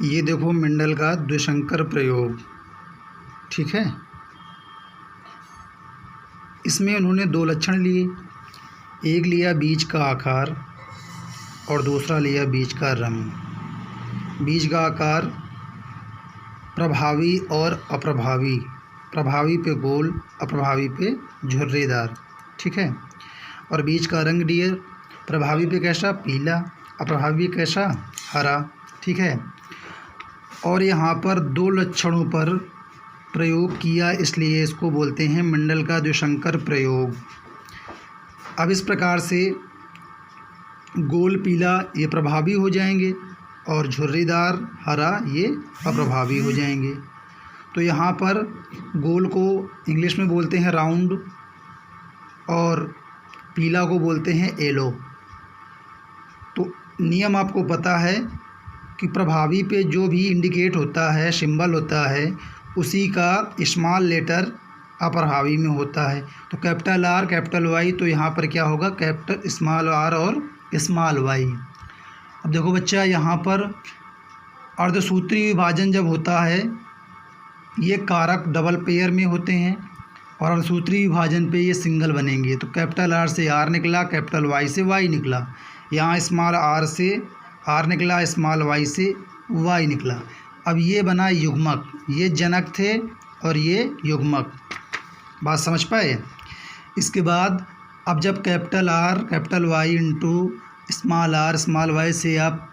ये देखो मेंडल का द्विशंकर प्रयोग, ठीक है। इसमें उन्होंने दो लक्षण लिए, एक लिया बीज का आकार और दूसरा लिया बीज का रंग। बीज का आकार प्रभावी और अप्रभावी, प्रभावी पे गोल, अप्रभावी पे झुर्रीदार, ठीक है। और बीज का रंग दिए, प्रभावी पे कैसा पीला, अप्रभावी कैसा हरा, ठीक है। और यहाँ पर दो लक्षणों पर प्रयोग किया, इसलिए इसको बोलते हैं मेंडल का द्विशंकर प्रयोग। अब इस प्रकार से गोल पीला ये प्रभावी हो जाएंगे और झुर्रीदार हरा ये अप्रभावी हो जाएंगे। तो यहाँ पर गोल को इंग्लिश में बोलते हैं राउंड और पीला को बोलते हैं येलो। तो नियम आपको पता है कि प्रभावी पे जो भी इंडिकेट होता है, सिंबल होता है, उसी का स्मॉल लेटर अप्रभावी में होता है। तो कैपिटल आर कैपिटल वाई, तो यहाँ पर क्या होगा कैपिटल स्मॉल आर और स्मॉल वाई। अब देखो बच्चा, यहाँ पर अर्धसूत्री विभाजन जब होता है, ये कारक डबल पेयर में होते हैं और अर्धसूत्री विभाजन पे ये सिंगल बनेंगे। तो कैपिटल आर से आर निकला, कैपिटल वाई से वाई निकला। यहाँ स्मॉल आर से आर निकला, स्मॉल वाई से वाई निकला। अब ये बना युग्मक, ये जनक थे और ये युग्मक। बात समझ पाए। इसके बाद अब जब capital R capital Y into small R small Y से आप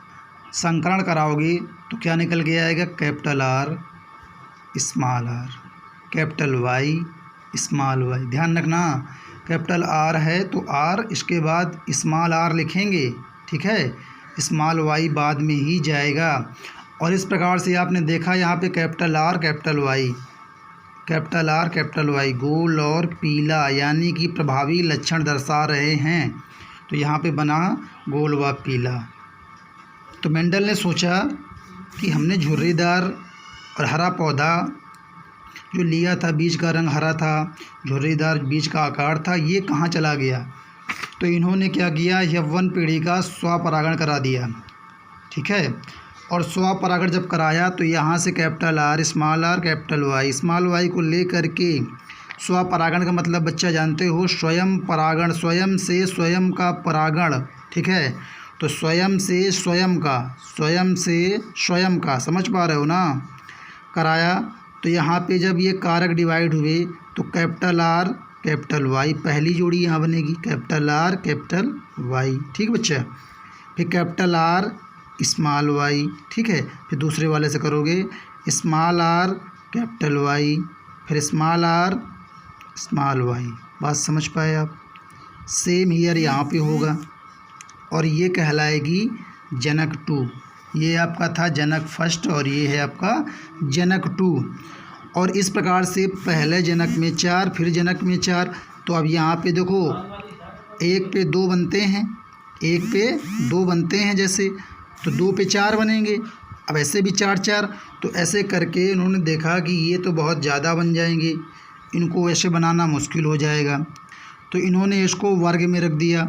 संकरण कराओगे तो क्या निकल के आएगा, capital R small R, capital Y small Y. ध्यान रखना, कैपिटल आर है तो आर, इसके बाद स्मॉल आर लिखेंगे, ठीक है। स्मॉल वाई बाद में ही जाएगा। और इस प्रकार से आपने देखा यहाँ पे capital R capital Y, capital R capital Y गोल और पीला, यानी कि प्रभावी लक्षण दर्शा रहे हैं। तो यहाँ पे बना गोल व पीला। तो मेंडल ने सोचा कि हमने झुर्रीदार और हरा पौधा जो लिया था, बीज का रंग हरा था, झुर्रीदार बीज का आकार था, ये कहाँ चला गया। तो इन्होंने क्या किया, यौवन पीढ़ी का स्वपरागण करा दिया, ठीक है। और स्वपरागण जब कराया तो यहाँ से capital R capital Y small Y को ले करके, स्वपरागण का मतलब बच्चा जानते हो, स्वयं परागण, स्वयं से स्वयं का परागण, ठीक है। तो स्वयं से स्वयं का, स्वयं से स्वयं का, समझ पा रहे हो ना, कराया। तो यहाँ पे जब ये कारक डिवाइड हुए तो कैपिटल आर कैपिटल वाई, पहली जोड़ी यहाँ बनेगी, कैपिटल आर कैपिटल वाई, ठीक बच्चा। फिर कैपिटल आर स्मॉल वाई, ठीक है। फिर दूसरे वाले से करोगे स्मॉल आर कैपिटल वाई, फिर स्मॉल आर स्मॉल वाई। बात समझ पाए आप। सेम ईयर यहाँ पे होगा और ये कहलाएगी जनक टू। ये आपका था जनक फर्स्ट और ये है आपका जनक टू। और इस प्रकार से पहले जनक में 4, फिर जनक में 4। तो अब यहाँ पे देखो, एक पे 2 बनते हैं, एक पे 2 बनते हैं जैसे, तो 2 पे 4 बनेंगे। अब ऐसे भी 4 4, तो ऐसे करके उन्होंने देखा कि ये तो बहुत ज़्यादा बन जाएंगे, इनको ऐसे बनाना मुश्किल हो जाएगा। तो इन्होंने इसको वर्ग में रख दिया,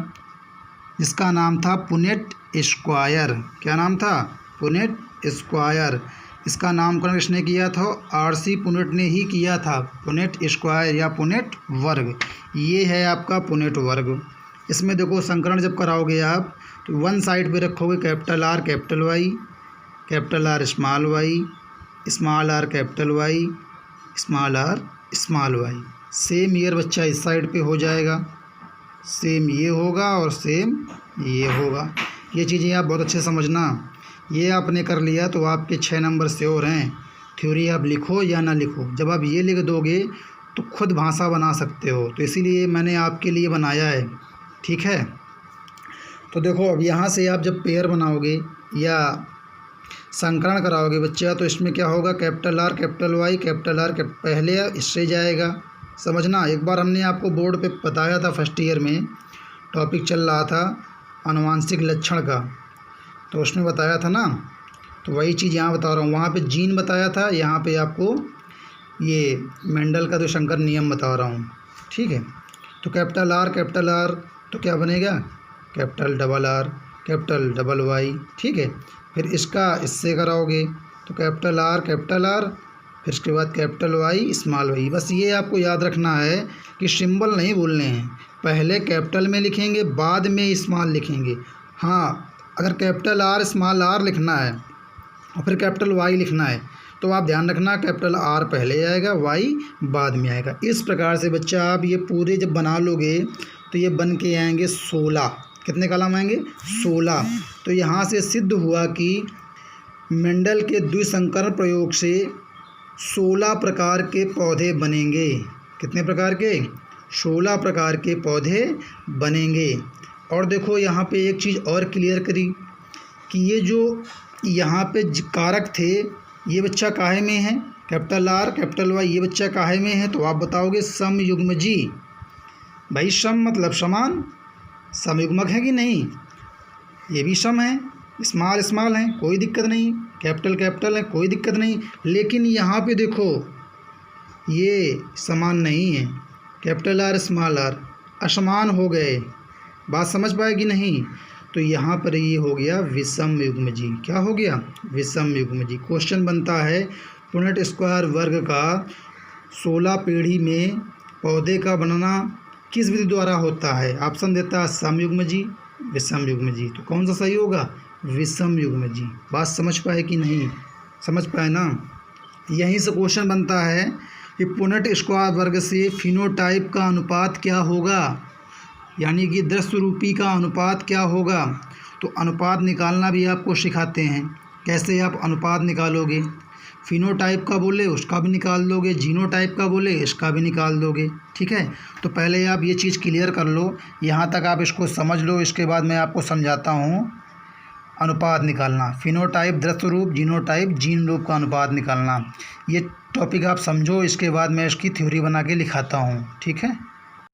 जिसका नाम था पुनेट स्क्वायर। क्या नाम था, पुनेट स्क्वायर। इसका नामकरण किसने किया था, आरसी पुनेट ने ही किया था, पुनेट स्क्वायर या पुनेट वर्ग। ये है आपका पुनेट वर्ग। इसमें देखो संकरण जब कराओगे आप तो वन साइड पे रखोगे capital R capital Y, capital R small Y, small R capital Y, small R small Y. Same year बच्चा इस साइड पे हो जाएगा, सेम ये होगा और सेम ये होगा। ये चीज़ें आप बहुत अच्छे समझना। ये आपने कर लिया तो आपके 6 नंबर श्योर हैं। थ्योरी आप लिखो या ना लिखो, जब आप ये लिख दोगे तो खुद भाषा बना सकते हो। तो इसीलिए मैंने आपके लिए बनाया है, ठीक है। तो देखो अब यहाँ से आप जब पेयर बनाओगे या संकरण कराओगे बच्चा, तो इसमें क्या होगा, capital R capital Y, capital R पहले इससे जाएगा। समझना, एक बार हमने आपको बोर्ड पे बताया था, फर्स्ट ईयर में टॉपिक चल रहा था आनुवांशिक लक्षण का, तो उसमें बताया था ना। तो वही चीज़ यहाँ बता रहा हूँ। वहाँ पे जीन बताया था, यहाँ पे आपको ये मेंडल का द्विशंकर नियम बता रहा हूँ, ठीक है। तो कैपिटल आर तो क्या बनेगा, capital double R capital double Y, ठीक है। फिर इसका इससे कराओगे तो कैपिटल आर, फिर उसके बाद कैपिटल वाई, स्मॉल वाई। बस ये आपको याद रखना है कि सिंबल नहीं भूलने हैं, पहले कैपिटल में लिखेंगे, बाद में स्मॉल लिखेंगे। हाँ, अगर कैपिटल आर स्मॉल आर लिखना है और फिर कैपिटल वाई लिखना है तो आप ध्यान रखना कैपिटल आर पहले आएगा, वाई बाद में आएगा। इस प्रकार से बच्चा आप ये पूरे जब बना लोगे तो ये बन के आएंगे 16। कितने कॉलम आएंगे? 16। तो यहाँ से सिद्ध हुआ कि मेंडल के द्विसंकरण प्रयोग से 16 प्रकार के पौधे बनेंगे। कितने प्रकार के? 16 प्रकार के पौधे बनेंगे। और देखो यहाँ पे एक चीज़ और क्लियर करी कि ये जो यहाँ पे कारक थे ये बच्चा काहे में है? कैपिटल आर कैपिटल वाई, ये बच्चा काहे में है? तो आप बताओगे समयुग्मजी। भाई सम मतलब समान, समयुग्मक है कि नहीं? ये भी सम है, स्मॉल स्मॉल है, कोई दिक्कत नहीं, कैपिटल कैपिटल है, कोई दिक्कत नहीं। लेकिन यहाँ पे देखो ये समान नहीं है, कैपिटल आर स्मॉल आर असमान हो गए। बात समझ पाए कि नहीं? तो यहाँ पर ये हो गया विषम युग्मजी। क्या हो गया? विषम युग्मजी। क्वेश्चन बनता है पुनेट स्क्वायर वर्ग का 16 पीढ़ी में पौधे का बनना किस विधि द्वारा होता है? ऑप्शन देता है समयुग्मजी, विषम युग्मजी। तो कौन सा सही होगा? विषम युग्मजी। बात समझ पाए कि नहीं? समझ पाए ना? यहीं से क्वेश्चन बनता है कि पुनेट स्क्वायर वर्ग से फिनोटाइप का अनुपात क्या होगा, यानी कि दृश्य रूपी का अनुपात क्या होगा। तो अनुपात निकालना भी आपको सिखाते हैं, कैसे आप अनुपात निकालोगे। फिनोटाइप का बोले उसका भी निकाल दोगे, जीनोटाइप का बोले इसका भी निकाल दोगे। ठीक है, तो पहले आप ये चीज़ क्लियर कर लो, यहाँ तक आप इसको समझ लो। इसके बाद मैं आपको समझाता हूँ अनुपात निकालना। फिनोटाइप दृश्य रूप, जीनोटाइप जीन रूप का अनुपात निकालना। ये टॉपिक आप समझो, इसके बाद मैं इसकी थ्योरी बना के लिखाता हूँ। ठीक है।